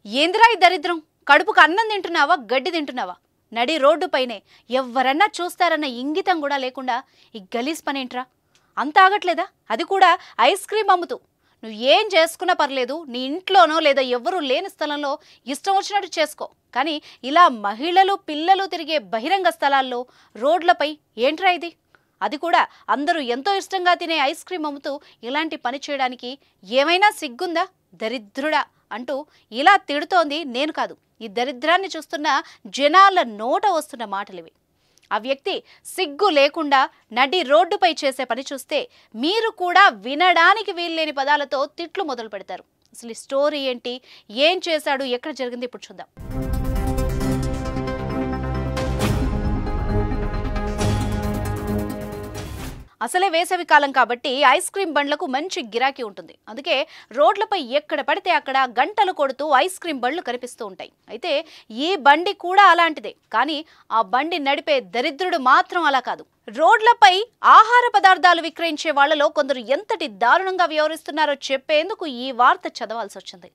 ఏందిరా ఈ దరిద్రం? కడుపుకు అన్నం తింటున్నావా, గడ్డి తింటున్నావా? నడి రోడ్డుపైనే ఎవ్వరన్నా చూస్తారన్న ఇంగితం కూడా లేకుండా ఈ గలీజ్ పనేంట్రా? అంత ఆగట్లేదా? అది కూడా ఐస్ క్రీమ్ అమ్ముతూ. నువ్వు ఏం చేసుకున్నా పర్లేదు, నీ ఇంట్లోనో లేదా ఎవ్వరూ లేని స్థలంలో ఇష్టం వచ్చినట్టు చేసుకో. కానీ ఇలా మహిళలు పిల్లలు తిరిగే బహిరంగ స్థలాల్లో రోడ్లపై ఏంట్రా ఇది? అది కూడా అందరూ ఎంతో ఇష్టంగా తినే ఐస్ క్రీమ్ అమ్ముతూ ఇలాంటి పని చేయడానికి ఏమైనా సిగ్గుందా? దరిద్రుడా అంటూ ఇలా తిడుతోంది నేను కాదు, ఈ దరిద్రాన్ని చూస్తున్న జనాల నోట వస్తున్న మాటలివి. ఆ వ్యక్తి సిగ్గు లేకుండా నడి రోడ్డుపై చేసే పని చూస్తే మీరు కూడా వినడానికి వీల్లేని పదాలతో తిట్లు మొదలు పెడతారు. అసలు ఈ స్టోరీ ఏంటి, ఏం చేశాడు, ఎక్కడ జరిగింది ఇప్పుడు చూద్దాం. అసలే వేసవి కాలం కాబట్టి ఐస్ క్రీమ్ బండ్లకు మంచి గిరాకీ ఉంటుంది. అందుకే రోడ్లపై ఎక్కడ పడితే అక్కడ గంటలు కొడుతూ ఐస్ క్రీమ్ బండ్లు కనిపిస్తూ ఉంటాయి. అయితే ఈ బండి కూడా అలాంటిదే. కానీ ఆ బండి నడిపే దరిద్రుడు మాత్రం అలా కాదు. రోడ్లపై ఆహార పదార్థాలు విక్రయించే వాళ్లలో కొందరు ఎంతటి దారుణంగా వ్యవహరిస్తున్నారో చెప్పేందుకు ఈ వార్త చదవాల్సి వచ్చింది.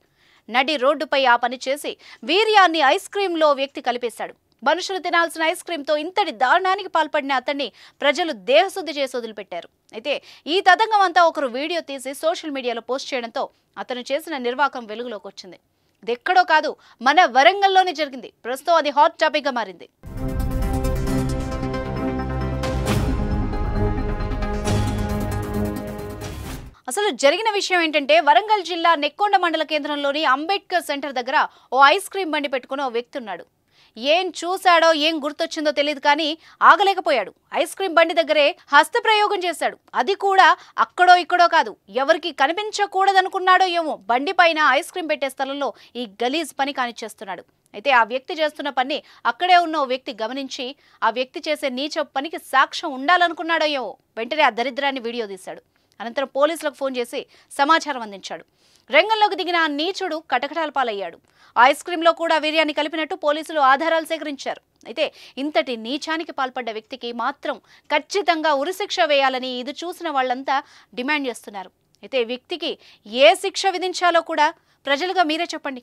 నడి రోడ్డుపై ఆ పని చేసి వీర్యాన్ని ఐస్ క్రీంలో వ్యక్తి కలిపేశాడు. మనుషులు తినాల్సిన ఐస్ క్రీమ్తో ఇంతటి దారుణానికి పాల్పడిన అతన్ని ప్రజలు దేహశుద్ధి చేసి వదిలిపెట్టారు. అయితే ఈ తతంగం అంతా ఒకరు వీడియో తీసి సోషల్ మీడియాలో పోస్ట్ చేయడంతో అతను చేసిన నిర్వాకం వెలుగులోకి వచ్చింది. ఇది ఎక్కడో కాదు, మన వరంగల్లోనే జరిగింది. ప్రస్తుతం అది హాట్ టాపిక్ గా మారింది. అసలు జరిగిన విషయం ఏంటంటే, వరంగల్ జిల్లా నెక్కొండ మండల కేంద్రంలోని అంబేద్కర్ సెంటర్ దగ్గర ఓ ఐస్ క్రీమ్ బండి పెట్టుకుని ఓ వ్యక్తి ఉన్నాడు. ఏం చూశాడో ఏం గుర్తొచ్చిందో తెలియదు కానీ ఆగలేకపోయాడు. ఐస్ క్రీమ్ బండి దగ్గరే హస్తప్రయోగం చేశాడు. అది కూడా అక్కడో ఇక్కడో కాదు, ఎవరికి కనిపించకూడదనుకున్నాడో ఏమో బండి పైన ఐస్ క్రీమ్ పెట్టే స్థలంలో ఈ గలీజ్ పని కానిచ్చేస్తున్నాడు. అయితే ఆ వ్యక్తి చేస్తున్న పని అక్కడే ఉన్న ఓ వ్యక్తి గమనించి ఆ వ్యక్తి చేసే నీచ పనికి సాక్ష్యం ఉండాలనుకున్నాడో ఏమో వెంటనే ఆ దరిద్రాన్ని వీడియో తీశాడు. అనంతరం పోలీసులకు ఫోన్ చేసి సమాచారం అందించాడు. రంగంలోకి దిగిన ఆ నీచుడు కటకటాల పాలయ్యాడు. ఐస్ క్రీంలో కూడా వీర్యాన్ని కలిపినట్టు పోలీసులు ఆధారాలు సేకరించారు. అయితే ఇంతటి నీచానికి పాల్పడ్డ వ్యక్తికి మాత్రం ఖచ్చితంగా ఉరిశిక్ష వేయాలని ఇది చూసిన వాళ్ళంతా డిమాండ్ చేస్తున్నారు. అయితే వ్యక్తికి ఏ శిక్ష విధించాలో కూడా ప్రజలుగా మీరే చెప్పండి.